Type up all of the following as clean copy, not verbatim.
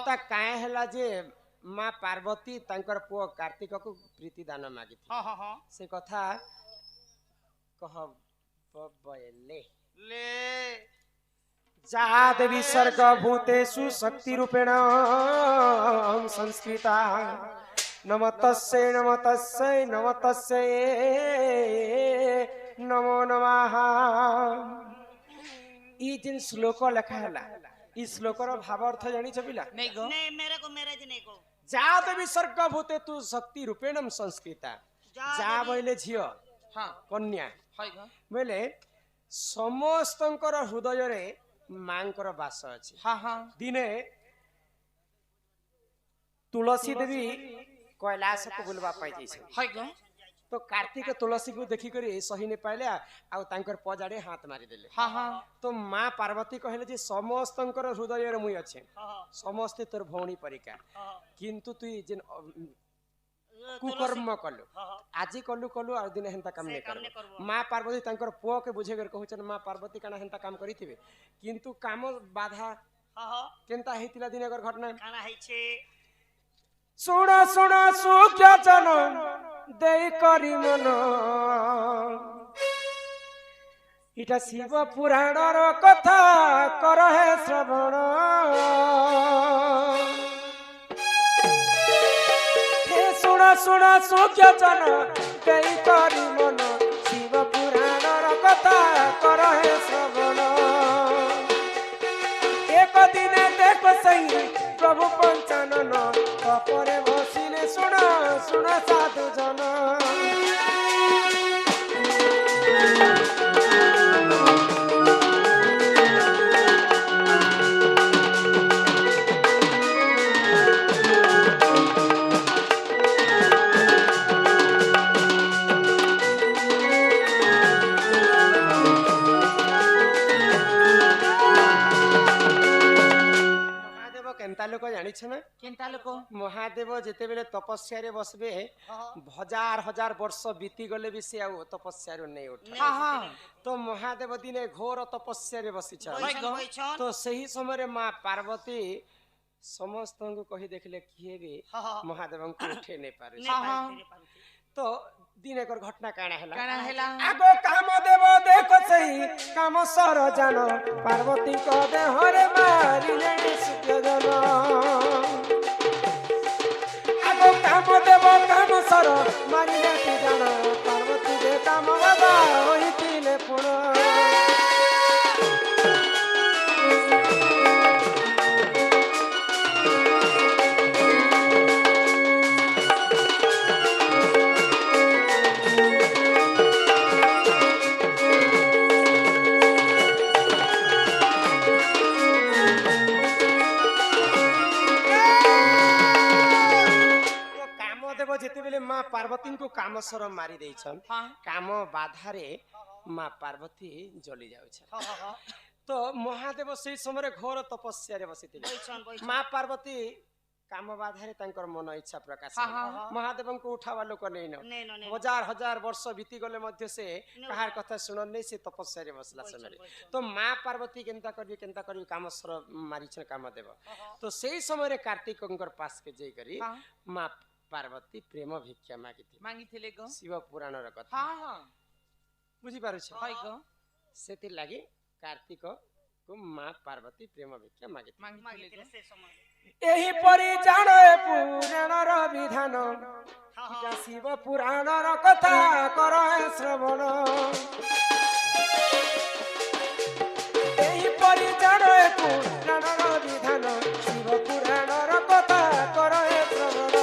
कथा काहे हला जे माँ पार्वती तांकर पुओ कार्तिक को प्रीति दान मागी थी। से कथा कह बयले ले जा देवी सर्ग भूतेषु शक्ति रूपेण संस्कृता नमस्तस्यै नमस्तस्यै नमस्तस्यै नमो नमः। ई जिन श्लोक लिखा है ई श्लोकर भाव अर्थ जानी पिला नहीं गो नहीं मेरे को मेरा जी नहीं को जा देवी सर्ग भूते तू शक्ति रूपेणम संस्कृता जा बोले झियो हाँ कन्या हाय गो बोले समस्तंकर हृदय रे मांकर वास अछि। हाँ हाँ दिने तुलसी देवी कैलाश को बुलवा पाई जैसे हाय गो तो कार्तिक तुलसी को देखी करी सही नहीं पाइले आ तांकर पजाड़े हाथ मारी देले। हाँ हाँ तो माँ पार्वती कहले जे समस्तंकर हृदय रे मुई अछि समस्ते तोर भौणी परिका किंतु तू जेन कुकर्म कलु आज कलु कलु आ दिन हेंता काम नहीं कर। माँ पार्वती तांकर पुओ के बुझे कर कहउछन माँ पार्वती काना हेंता काम करिथिबे किंतु काम बाधा केनता हेतिला दिन एकर घटना खाना है छे सुण सुण सुख्य जन देई करी मन इटा शिव पुराण रो कथा कर हे श्रवण हे सुण सुण सुख्य जन देई करी मन शिव पुराण रो कथा कर हे श्रवण एक दिन देख सही प्रभु पंचानन तपरे बसिले सुण सुण साधु जन लोक जानी ना केनता लोक महादेव जेते बेले तपस्या रे बसबे हजार हजार वर्ष बीती गले भी से आउ तपस्या रे नहीं उठे। हाँ हाँ तो महादेव दिने घोर तपस्या रे बसी बैठन तो सही समय रे माँ पार्वती समस्त को कही देखले किए भी महादेव को उठे नहीं पारे। तो दिन एक घटना काना हैला आगो काम देव देखो सही काम सर जान पार्वती को देह रे मारी ले सुख्य जन आगो काम देव काम सर मारी ले जान पार्वती दे काम बाबा होई तिले पुण माँ पार्वती को काम सर मारी देछन काम बाधारे माँ पार्वती जली जाउछ। तो महादेव से समय घोर तपस्या रे बसिथिले माँ पार्वती काम बाधारे तांकर मन इच्छा प्रकाश महादेव को उठावा लोक नहीं न हजार हजार वर्ष बीती गले मध्य से कहार कथा सुनन नहीं से तपस्या रे बसला समय तो माँ पार्वती केनता करबी काम सर मारी छ काम देव। तो सही समय कार्तिकंकर पास के जई करी माँ पार्वती प्रेम भिक्षा मांगी शिव पुराण र कथा बुझी पारु छ हाय गो सेति लागि कार्तिक को माँ पार्वती प्रेम भिक्षा मांगी एही परि जाने पुराण र विधान शिव पुराण र कथा कर श्रवण एही परि जाने पुराण र विधान शिव पुराण र कथा कर श्रवण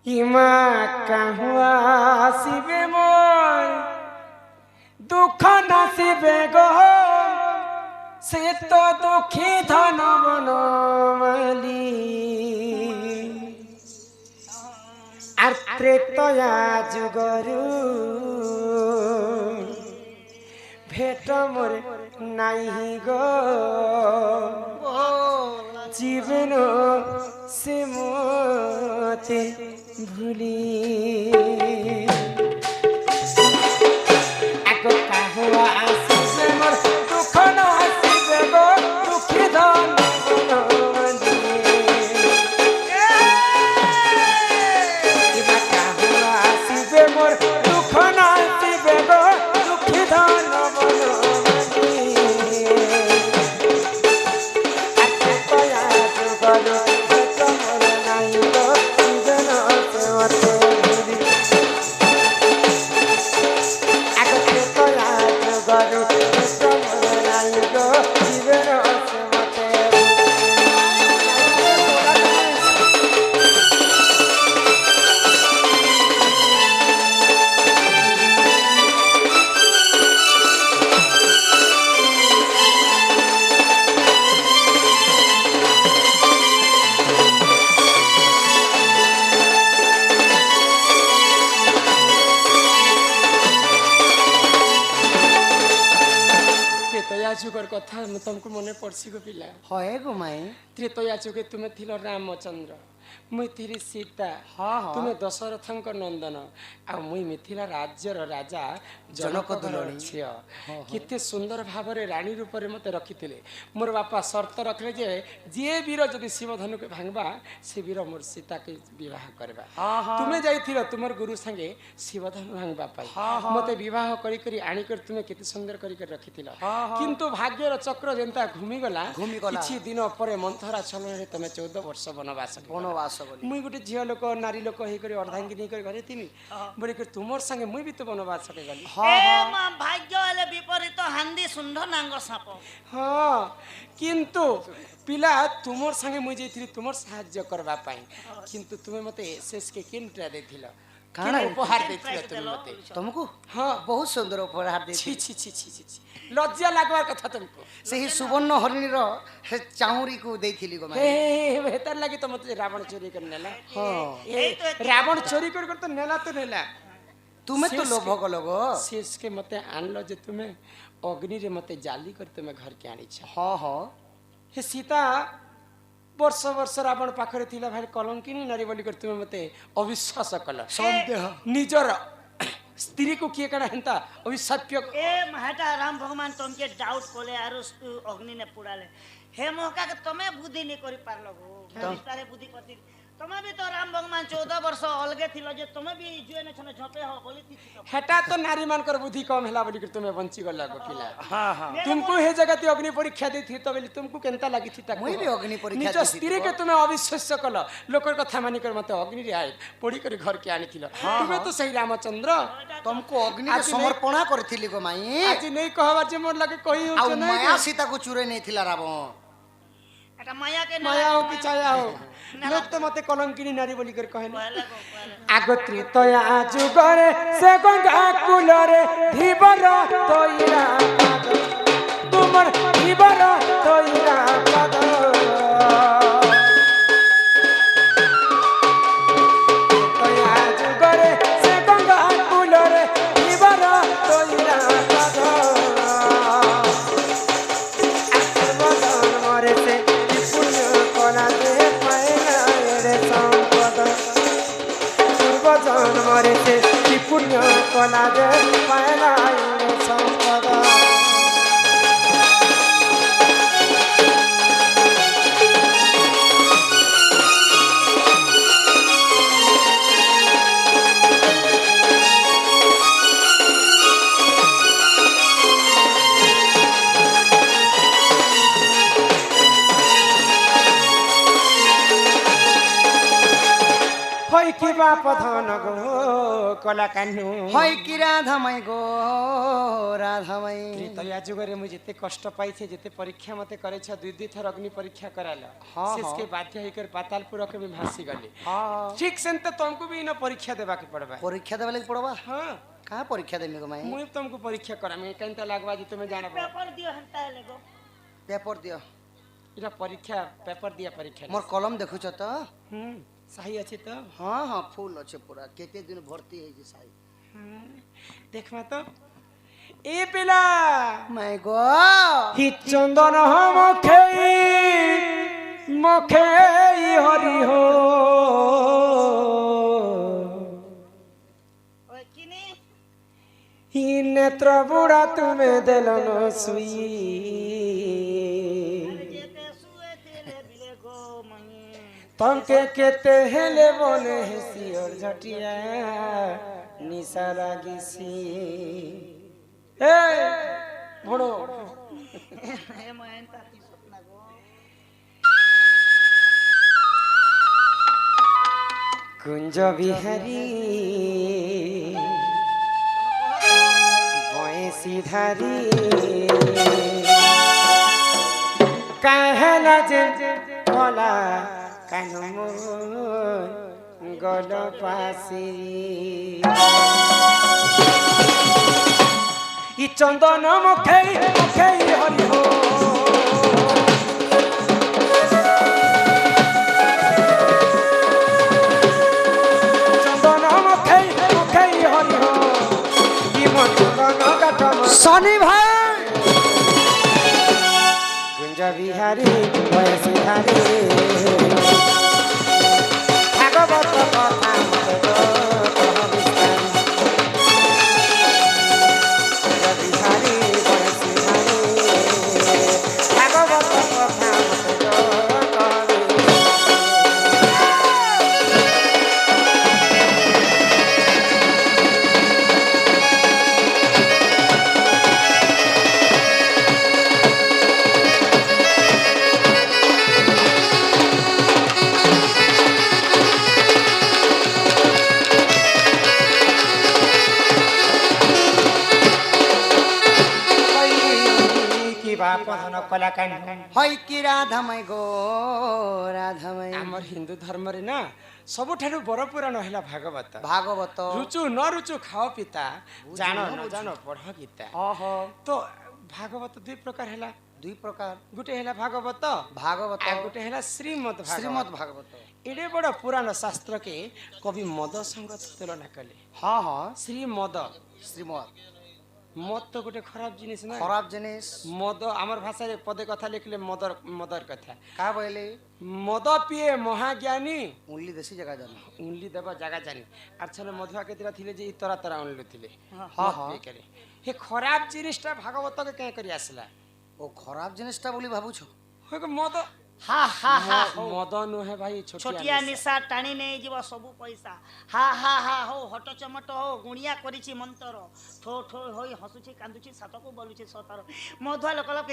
हिमा कहुआ शिवे मोर दुख नसीबे गो से तो दुखी धन बनमाली त्रेतया जुगरु भेट मोर नाही गो মতে ভুলি আগো কাহুয়া আসিবে মোর দুঃখ ন আসিবে গো দুঃখী ধন কিবা কাহুয়া আসিবে মোর দুঃখ ন আসিবে গো দুঃখী ধন যুগর কথা তোমাকে মনে পড়ছি গো পিলা হয় গো মাই ত্রেতয়া যুগে তুমি ছিল রামচন্দ্র মুই থিলি সীতা তুমি দশরথଙ୍କ নନ୍ଦନ ଆଉ ମୁଇଁ ମିଥିଲା ରାଜ୍ୟର ରାଜା ଜନକ ଝିଅ କେତେ ସୁନ୍ଦର ଭାବରେ ରାଣୀ ରୂପରେ ମତେ ରଖିଥିଲେ ମୋର ବାପା ସର୍ତ୍ତ ରଖିଲେ ଯେ ଯିଏ ବୀର ଯଦି ଶିବଧନୁକୁ ଭାଙ୍ଗବା ସେ ବୀର ମୋର ସୀତାକେ ବିବାହ କରିବା ତୁମେ ଯାଇଥିଲ ତୁମର ଗୁରୁ ସାଙ୍ଗେ ଶିବଧନୁ ଭାଙ୍ଗବା ପାଇଁ ମତେ ବିବାହ କରି କରି ଆଣିକରି ତୁମେ କେତେ ସୁନ୍ଦର କରି ରଖିଥିଲ କିନ୍ତୁ ଭାଗ୍ୟର ଚକ୍ର ଯେନ୍ତା ଘୁମିଗଲା କିଛି ଦିନ ପରେ ମନ୍ଥରା ଛଲନାରେ ତମେ 14 ବର୍ଷ ବନବାସ मुई गोटे झील लोक नारी लोक होकर अर्धांगी नहीं घरे थी बोली तुमर संगे मुई भी तो बनवास के गली भाग्य हेले विपरीत हांदी सुंढ नांग साप हाँ किंतु पिला तुमर संगे मुई जाइथिली तुमर सहाय्य करबा पाई किंतु तुमे मते एसएस के किनटा देथिलो काना उपहार देथिलो तुम मते तुमको हाँ बहुत सुंदर उपहार देथि छी छी छी छी छी लज्जा लागवार कथा तुमको सही सुवर्ण हरिणी रो चाउरी को देथिली गो हे बेहतर लागी तो मते रावण चोरी कर नेला हां रावण चोरी कर तो नेला तुम्हें तो लोभ गलो गो शेष के मते आनलो जे तुम्हें अग्नि रे मते जाली कर तुम्हें घर के आनी छ हां हां हे सीता वर्ष वर्ष रावण पाखरे थिला भाई कलंकिनी नारी बोली कर तुम्हें मते अविश्वास कल संदेह निजर स्त्री को किए कड़ा हंता अभिशाप्य ए महटा राम भगवान तुमके डाउट कोले आरो अग्नि ने पुडाले हे मोका के तमे बुद्धि नहीं करि पारलो गो विस्तारे बुद्धि करती तमे भी तो राम भगवान 14 वर्ष अलगे थिलो जे तमे भी जुएने छने झपे हो बोली थी हेटा तो नारी मान कर बुद्धि कम हैला बोली कर तुमे बंची गला गो पिला हां हां तुमको हे जगह ती अग्नि परीक्षा दी थी तो बोली तुमको केनता लागी थी ता मुई भी अग्नि परीक्षा निज स्त्री के तुमे अविश्वास कल लोकर कथा मानी कर मते अग्नि रे आए पड़ी कर घर के आनी थिलो तुमे तो सही रामचंद्र तुमको अग्नि रे समर्पण करथिली गो माई आज नहीं कहबा जे मोर लगे कहि हो नै माया सीता को चुरे नहीं थिला रावण एटा माया के माया हो कि छाया हो लोग तो मते कलंकिनी नारी बोली कर कहले आगत्री तया जुगरे से गंगा कुलरे धीबर तोइरा पाद तुमर धीबर तोइरा पाद तया जुगरे से गंगा कुलरे धीबर तोइरा पाद आत्मदान मरे से कोना दे मरे से पुण्य कला दे पायला संपद कि बाप धन गो कला कान्नु होय कि राधामय गो राधामय त्रेतया जुगरे मु जते कष्ट पाई छे जते परीक्षा मते करे छ दुई दुई थर अग्नि परीक्षा कराला शेष के बाध्य होकर पातालपुर के में भासी गले हां ठीक सेंते तुमको भी न परीक्षा देबा के पड़बा परीक्षा देबा के पड़बा हां का परीक्षा देमी गो माई मु तुमको परीक्षा करा में केनता लागबा जे तुमे जाना पेपर दियो हंता लेगो पेपर दियो इरा परीक्षा पेपर दिया परीक्षा मोर कलम देखु छ त सही अछि तो हां हां फूल अछि पूरा केते दिन भर्ती है जी सही देखमा तो ए पेला मैं गो हि चंदन मखे मखे हरि हो ଚିତ୍ର ବୁଢ଼ା ତୁମେ ଦେଲନ ସୁଇ ଯେତେ ଶୁଏଥିଲେ ବିଲେ ଗୋ ମଣି ତଙ୍କେ କେତେ ହେଲେ ବନେ ହେସି ଝଟିଆ ନିଶା ଲାଗିସି ଏ ଭଣ ଏ ମଏନ୍ ତାତି ସ୍ୱପ୍ନ ଗো କୁଞ୍ଜ ବିହାରୀ ବଇଁଶୀ ଧାରୀ କାହେଲା ଯେ କଲା କାନ ଗଲ ପାସି ଇ ଚନ୍ଦନ ମୁଖେଇ ମୁଖେଇ ହରି ହୋ शनि भाई कुंज बिहारी बयसी धारी भागवत कथा मत कह विस्तारी कुंज बिहारी बयसी धारी भागवत कथा मत कह कला हई कि राधामय गो राधामय आमर हिंदू धर्म रे ना सबुठारु बड़ पुराण हैला भागवत भागवत रुचु न रुचु खाओ पिता जानो न जानो पढ़ गीता ओहो तो भागवत दुई प्रकार हैला दुई प्रकार गुटे हैला भागवत भागवत आ गुटे हैला श्रीमद् भागवत श्रीमद् भागवत एडे बड़ पुराण शास्त्र के कवि मद संग तुलना कले हाँ हाँ श्रीमद श्रीमद् मद तो गोटे खराब जिनिस ना खराब जिनिस मद आमर भाषा रे पदे कथा लिखले मदर मदर कथा का बोले मद पिए महाज्ञानी उनली देसी जगह जाना उनली देवा जगह जानी आछले मधुआ केतरा थिले जे तरा तरा उनलु थिले हाँ हाँ हे खराब जिनिसटा भागवत के काय करी आसला ओ खराब जिनिसटा बोली भाबु छो हो के मद हा हा हा मद नुहे भाई छोटिया निशा टाणी नहीं जीव सबु पैसा हा हा हा हो हट चमट हो गुणिया करिछि मंतर ठो ठो होई हसुछि कांदुछि सातको बोलुछि सतार मधुआ लोक लोक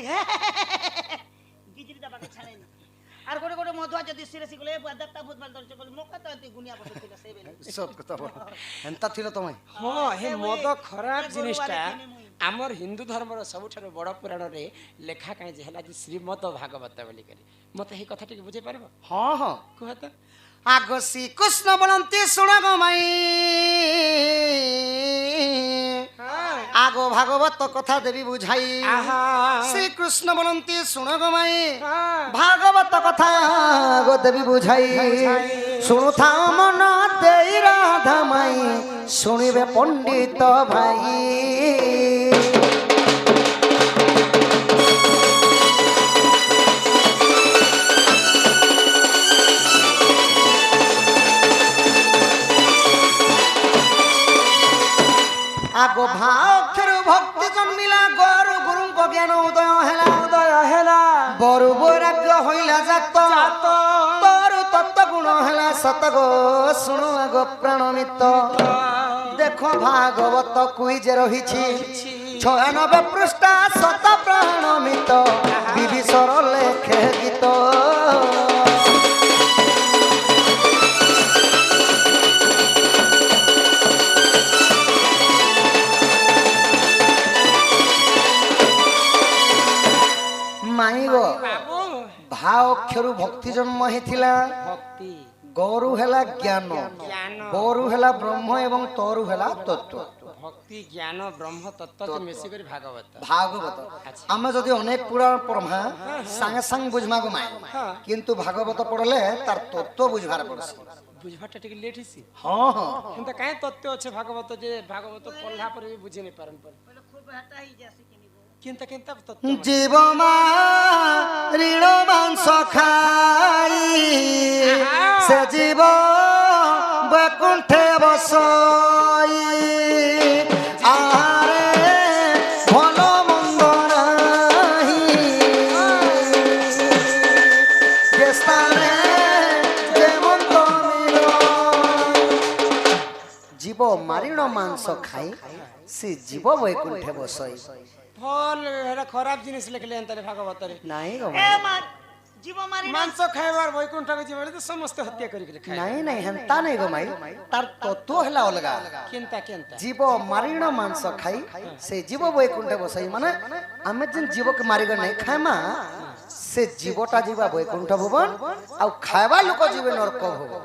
गिजरी दबा के छाने आर गोटे गोटे मधुआ जदी सिरसी गले बादता भूत बाल दर्ज कोल मोका तो एती गुनिया बसथिला से बेले सब कथा एंता थिलो तमय हां हे मद खराब जिनिसटा आमर हिंदू धर्म रो सबुठारो बड़ पुराण रे लेखा काई जे हला जे श्रीमद् भागवत बोली करी मते हे कथा टिके बुझे पारबो हाँ हाँ कह त आगो श्री कृष्ण बोलंती सुन गो माई आगो भागवत कथा देवी बुझाई श्री कृष्ण बोलंती सुन गो माई भागवत कथा गो देवी बुझाई सुनु था मन देई राधा माई सुनिबे पंडित भाई आगो भाक्षर भक्ति जन्मिला गुरु गुरु को ज्ञान उदय हेला बरु वैराग्य होइला जात तोर तत्व गुण हेला सत गो सुनु आगो प्राणमित देखो भागवत कुइज रहिछि 96 पृष्ठ सत प्राणमित विभीषण लेखे गीत माई गो भाव अक्षर भक्ति जन्म हेथिला भक्ति गौरु हेला ज्ञान गौरु हेला ब्रह्म एवं तोरु हेला तत्व भक्ति ज्ञान ब्रह्म तत्व के मिसी करी भागवत भागवत आमे जदि अनेक पुराण पढ़मा संगे संग बुझमा गो माई किंतु भागवत पढ़ले तार तत्व बुझबार पड़सी बुझबाटा टिके लेट हिसी हां हां किंतु काहे तत्व अछि भागवत जे भागवत पढ़ला पर भी बुझे नहीं पारन पर खूब हटा ही जैसे कि किंतु किंतु तत्व जीव मा ऋण मांस खाई से जीव बैकुंठे बसई आरे মারিণ মাংস খাই সে জীব বৈকুণ্ঠে বসই ফল এটা খারাপ জিনিস লিখলে তাহলে ভাগবতরে নাই গো এ মা জীব মারি না মাংস খাইবার বৈকুণ্ঠকে জীব তো সমস্ত হত্যা করি খাই নাই নাই হেন্তা নাই গো মাই তার তত্ত্ব হেলা অলগা কেনতা কেনতা জীব মারিণ মাংস খাই সে জীব বৈকুণ্ঠে বসাই মানে আমি যেন জীবকে মারিগর নাই খাইমা সে জীবটা ଯିବା বৈকুণ্ঠ ভুবন ଆଉ ଖାଇବା ଲୋକ ଯିବେ ନରକ ଭୁବନ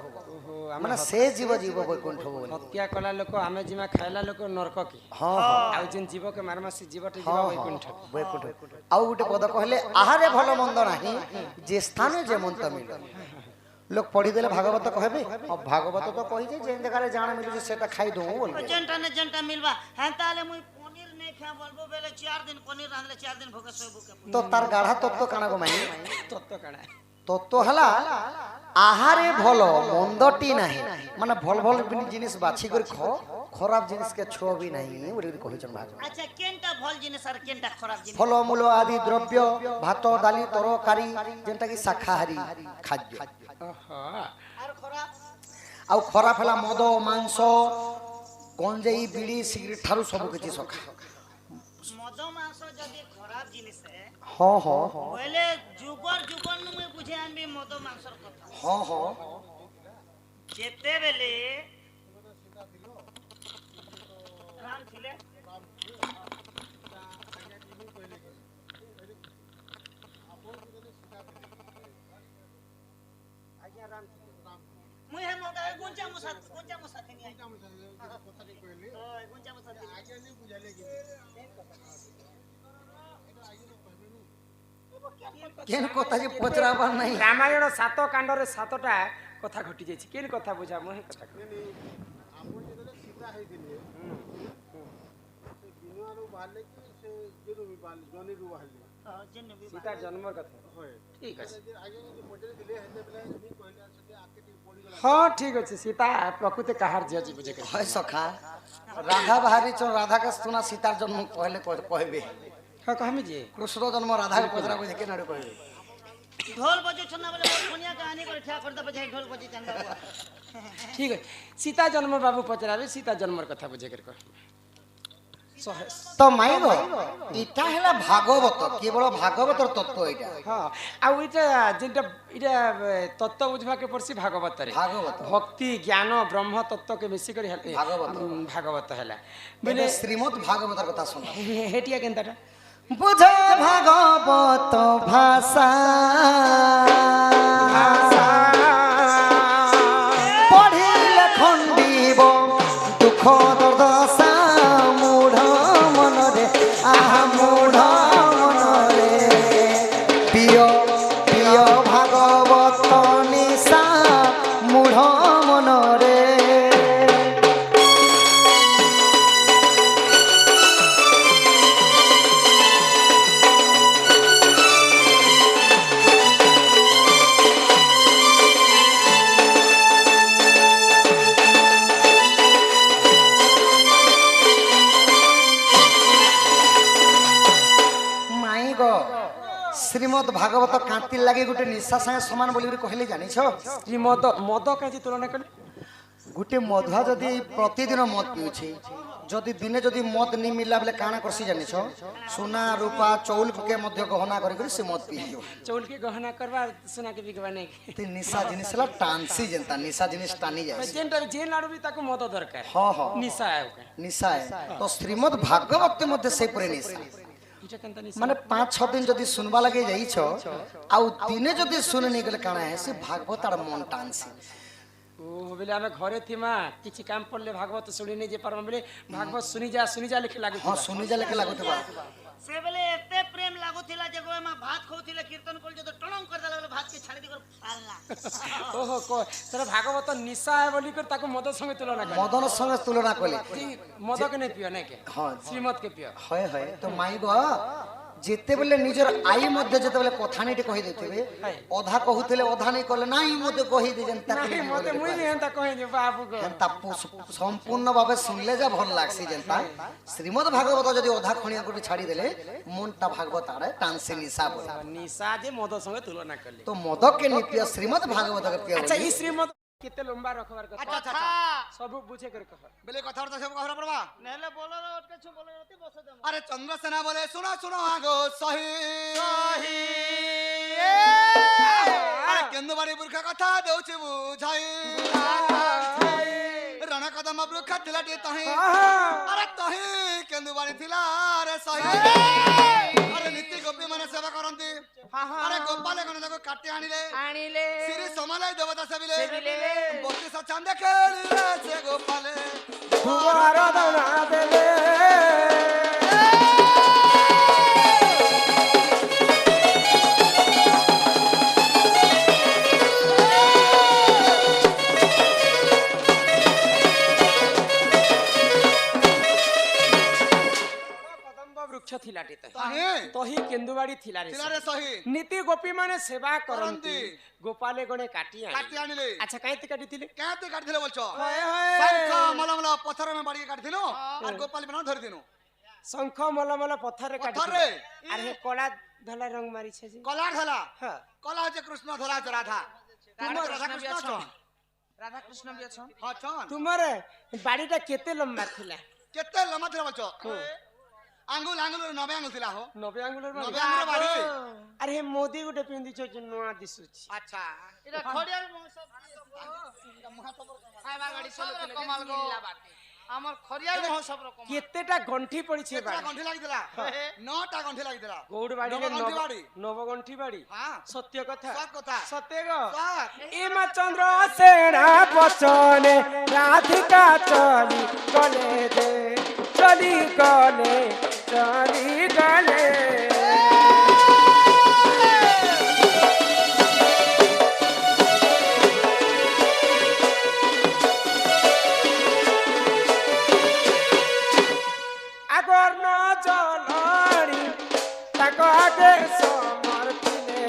ମାନେ ସେ জীব বৈকুণ্ঠ ভুবন হত্যা কলা লোক আমি জিমা খাইলা লোক নরক কি ହଁ ଆଉ ଯେନ୍ ଜୀବକେ ମାରମା ସେ ଜୀବଟେ ଯିବା ବୈକୁଣ୍ଠ ବୈକୁଣ୍ଠ ଆଉ ଗୋଟେ ପଦ କହିଲେ ଆହାରେ ଭଲ ମନ୍ଦ ନାହିଁ ଯେ ସ୍ଥାନେ ଯେ ମନ୍ତ ମିଳ লোক পড়িদেলে ভাগবত কহবে ভাগবত তো কইছে যে জায়গায় জানা মিলুছে সেটা খাই দউ বল জেনটা মিলবা হ্যাঁ তাহলে মুই পনির নেই খা বলবো বেলে 4 দিন পনির রাঁধলে 4 দিন ভোকে সইবো কে তো তার গাঢ়া তত্ত্ব কানা গো মাই তত্ত্ব কাଣା তত্ত্ব হলা আহারে ভাল মন্দটি নাহি মানে ভাল ভাল জিনিস বাছি করে খারাপ জিনিস কে ছোবি নাই বলি কহিছন ভাগ আচ্ছা কেনটা ভাল জিনিস আর কেনটা খারাপ জিনিস ফলমূল আদি দ্রব্য ভাত ডালি তরকারি যেটা কি শাকাহারী খাদ্য ওহো আর খারাপ ଆଉ ଖରାପ ହେଲା ମଦ ମାଂସ ଗଞ୍ଜେଇ ବିଡ଼ି ସିଗାରେଟ୍ ଠାରୁ ସବୁ କିଛି ସଖା মদ মাংস যদি খারাপ জিনিস ହଁ ହଁ বলে যুগর যুগর নু মুই বুঝে আনবি মদ মাংসর কথা ହଁ ହଁ যেতেবেলে রাম ছিলে মুই হে মগা গুঞ্জা মুসা থেকে আই কথাটি কইলি ওই গুঞ্জা মুসা আগে নি বুঝালে কি কেন কথা যে পচরাবার নাই রামায়ণ 7 কাণ্ডরে 7টা কথা ঘটি যাইছি কেন কথা বুঝা মই কথা আপন যেতলে সীতা হইতিলে সে বিনুয়ারু বাহারলে কি সে জেরু বাহারলে জনিরু বাহারলে সীতার জন্মর কথা হয় ঠিক আছে আগে যদি পচারি দিলে হেতে বেলা নি কইলা সতে আকে টি পড়ি গলা হ্যাঁ ঠিক আছে সীতা প্রকৃতি কাহার ঝিও জি বুঝে হয় সখা রাধা বাহারিছ রাধাকে শুনা সীতার জন্ম কহলে কহবে হ্যাঁ কহমি যে কৃষ্ণ জন্ম রাধাকে পচরা বুঝে কেন কহবে ঢোল বজে ছনা বলে বহুত দুনিয়া কাহিনী করে ঠিয়া করতে বজে ঢোল বজে চান্দা ঠিক আছে সীতা জন্ম বাবু পচরাবে সীতা জন্মর কথা বুঝে করে কহ তো মাই গো এটা হেলা ভাগবত কেবল ভাগবতর তত্ত্ব এটা হ্যাঁ আর এটা যেটা এটা তত্ত্ব বুঝবাকে পড়ছি ভাগবতরে ভাগবত ভক্তি জ্ঞান ব্রহ্ম তত্ত্বকে বেশি করে ভাগবত। ভাগবত হেলা বলে শ্রীমৎ ভাগবতর কথা শোনা হেটিয়া কেনতাটা বুঝ ভাগবত ভাষা পঢ়িলে খণ্ডিব দুঃখ দুর্দশা মূঢ় মনরে আহা মূঢ় মনরে প্রিয় প্রিয় ভাগবত নিশা মূঢ় মনরে শ্রীমদ ভাগবত কাঁতির লাগে গোটে নিশা সাথে সমান বলি কহিলে জানিছ শ্রীমদ মদ কাজি তুলনা কলে গোটে মধুয়া যদি প্রতিদিন মদ পিউছে যদি দিনে যদি মদ নি মিলা বলে কাଣା করছি জানিছ সোনা রূপা চৌলকে মধ্যে গহনা করে করে সে মদ পিইব চৌলকে গহনা করবা সোনাকে বিকবা নাই তে নিশা জিনিস হলা টানসি যেনতা নিশা জিনিস টানি যায় যেনটা যে নাড়বি তাকে মদ দরকার হ হ নিশা আউকে নিশা তো শ্রীমদ ভাগবত মধ্যে সেই পরে নিশা এটা কেনতা নিশা মানে 5-6 দিন যদি শুনবা লাগে যাইছ আউ দিনে যদি শুনে নি গলে কাଣା সে ভাগবত আর মন টানসি ও বলে আমি ঘরে থিমা কিছু কাম পড়লে ভাগবত শুনি নেই যে পারবা বলে ভাগবত শুনি যা লিখে লাগু হ্যাঁ শুনি যা লেখে লাগুতে পারে সে বলে এতে প্রেম লাগুଥିଲା যে গো মা ভাত খাউଥିଲେ কীর্তন করলে তো টণং করে দেলা বলে ভাত কে ছাড়ি দি করে ফালনা ওহো তোরা ভাগবত নিশা বলি করে তাকে মদ সঙ্গে তুলনা করে মদনের সঙ্গে তুলনা কলে মদকে নেই পিও নাকি হ্যাঁ শ্রীমদকে পিও হয় হয় তো মাই গো যেতেবেলে নিজের আই মধ্যে যেতেবেলে কথা নেই কহি দিতে অধা কহুলে অধা নেই কলে নাই মধ্যে কহি দিয়েছেন নাই মতে মুই হেনতা কই যে বাবু গো সম্পূর্ণ ভাবে শুনলে যা ভাল লাগছে যেনতা শ্রীমদ ভাগবত যদি অধা খনিয়া করে ছাড়ি দিলে মনটা ভাগবত আরে টানসে নিশা বলে নিশা যে মদ সঙ্গে তুলনা করলে তো মদকে নি প্রিয় শ্রীমদ ভাগবতকে প্রিয় আচ্ছা এই শ্রীমদ केते लंबा रखबार अच्छा कथा अच्छा अच्छा सब बुझे कर कह बेले कथा तो सब कहरा पड़वा नेले बोलो रे ओटके छु बोलो रे बस दे अरे चंद्रसेना बोले सुनो सुनो आगो सही अरे केंदुबाड़ी बुरखा कथा देउछि बुझाई रण कदम बुरखा थिलाटी तही अरे तही केंदुबाड़ी थिला रे सही अरे नीति गोपी माने सेवा करंती अरे गोपाल कोन ताको काटी आनिले श्री समलय देवता सेबिले बत्तीस चांद खेली से गोपाले दुआर दाना देले वृक्ष थिलाटी तही केंदुबाड़ी थिला रे सही नीति गोपी माने सेवा करंती गोपाले गणे काटी आनिले अच्छा काहे काटी थिले काते काटिले बोलछो हाय हाय शंख मलमल पत्थर में बाड़ी काटिथिनो और गोपाल बना धरि दिनो शंख मलमल पत्थर रे काटी पत्थर रे अरे कोला धला रंग मारी छे जी कला धला हां कला होचे कृष्ण धरा राधा राधा कृष्ण छन राधा कृष्ण भी अछन हां छन तुमरे बाड़ीटा केते लंबा थिला केते लम्बा थिला बोलछो आंगुल आंगुल 90 आंगुल थिला हो 90 आंगुलर 90 आंगुल बाड़ी अरे हे मोदी गुटे पिंदी छ नुआ दिसुछि अच्छा इरा खड़िया महोत्सव खाइबा गाड़ी सब कमाल गो हमर खड़िया महोत्सव रो कमाल केतेटा गंठी पड़ी छे केतेटा बाड़ी गंठी लागिदिला 9टा गंठी लागिदिला गौड़ बाड़ी रे गंठी बाड़ी नव गंठी बाड़ी हां सत्य कथा सब कथा सत्य गो सर एमा चंद्र सेना पचने राधिका चली गले दे चली गले अगर न चलाड़ी तक आगे समर्पिले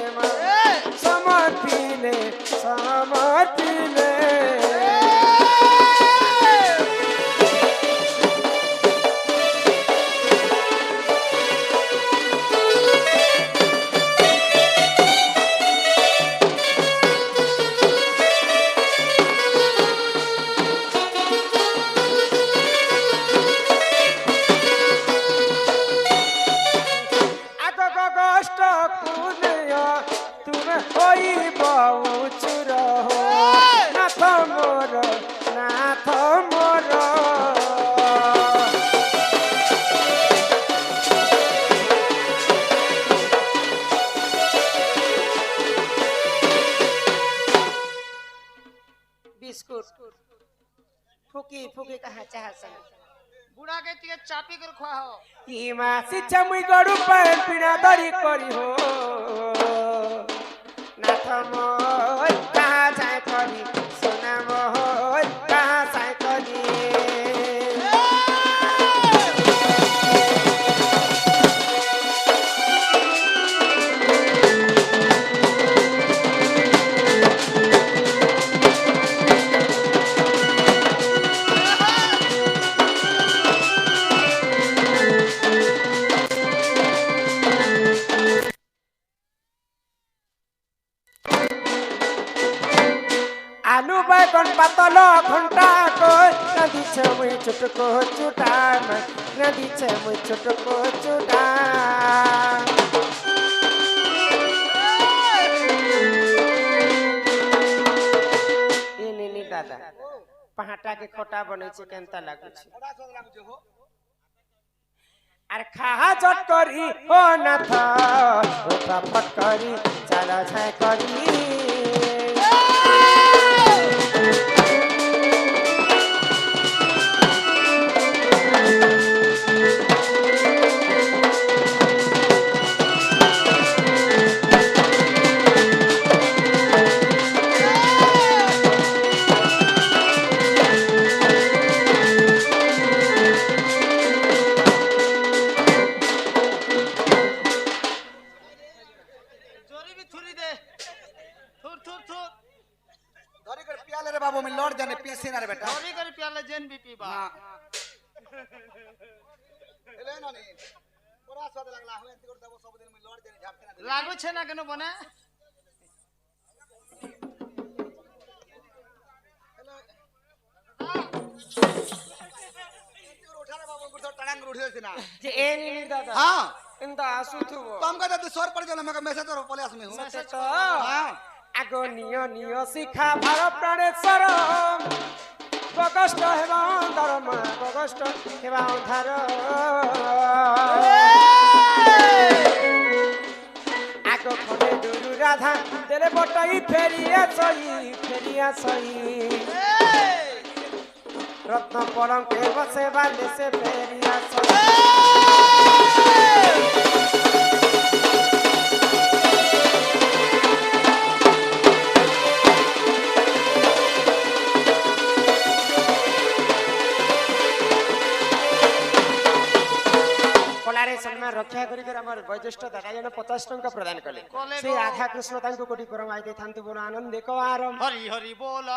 फुकी फुकी कहा चाह सन बुढ़ा के टिके चापी कर खवा हो ई मासी चमुई गडु पर पिना दरी करी हो नाथ मोय कहा जाय करी सोना मोय कहा जाय करी आलू बैगन पातल घंटा को नदी छे मुई छुटको चुटा नदी छे मुई छुटको चुटा ए नीनी दादा पहाटा के खोटा बनै छे केनता लागै छे बड़ा स्वाद लागु हो अरे खा जट करी ओ नाथ उठा फट करी चला छाय करी जोरी भी थुरी दे थुर थुर थुर धरी कर पियाले रे बाबू में लौट जाने पीसी ना रे बेटा जोरी कर प्याले जेन भी पीबा हां एले ना नी बड़ा स्वाद लागला हो एंती कर देबो सब दिन में लौट जाने झापते ना लागो छे ना केनो बने टांग उठे सिना जे ए नी दादा हां इंदा आसुथुबो तुम कहते तू सर पड़ गेल मैं मैसेज और पले आसमे हूं सते तो हां आगो नियो नियो शिखा भार प्राणेश्वर कष्ट हेबा धर्म कष्ट हेबा धार आगो खने दुरु राधा तेरे बटई फेरिया सई रत्न परम के बसे बाले से फेरिया सई सम्मान रक्षा करी हमर वैज्येष्ठ दादा जन 50 टंका प्रदान कले से आधा कृष्ण तांको कोटी परम आइ दे थांतु बोल आनंद को आरम हरि हरि बोल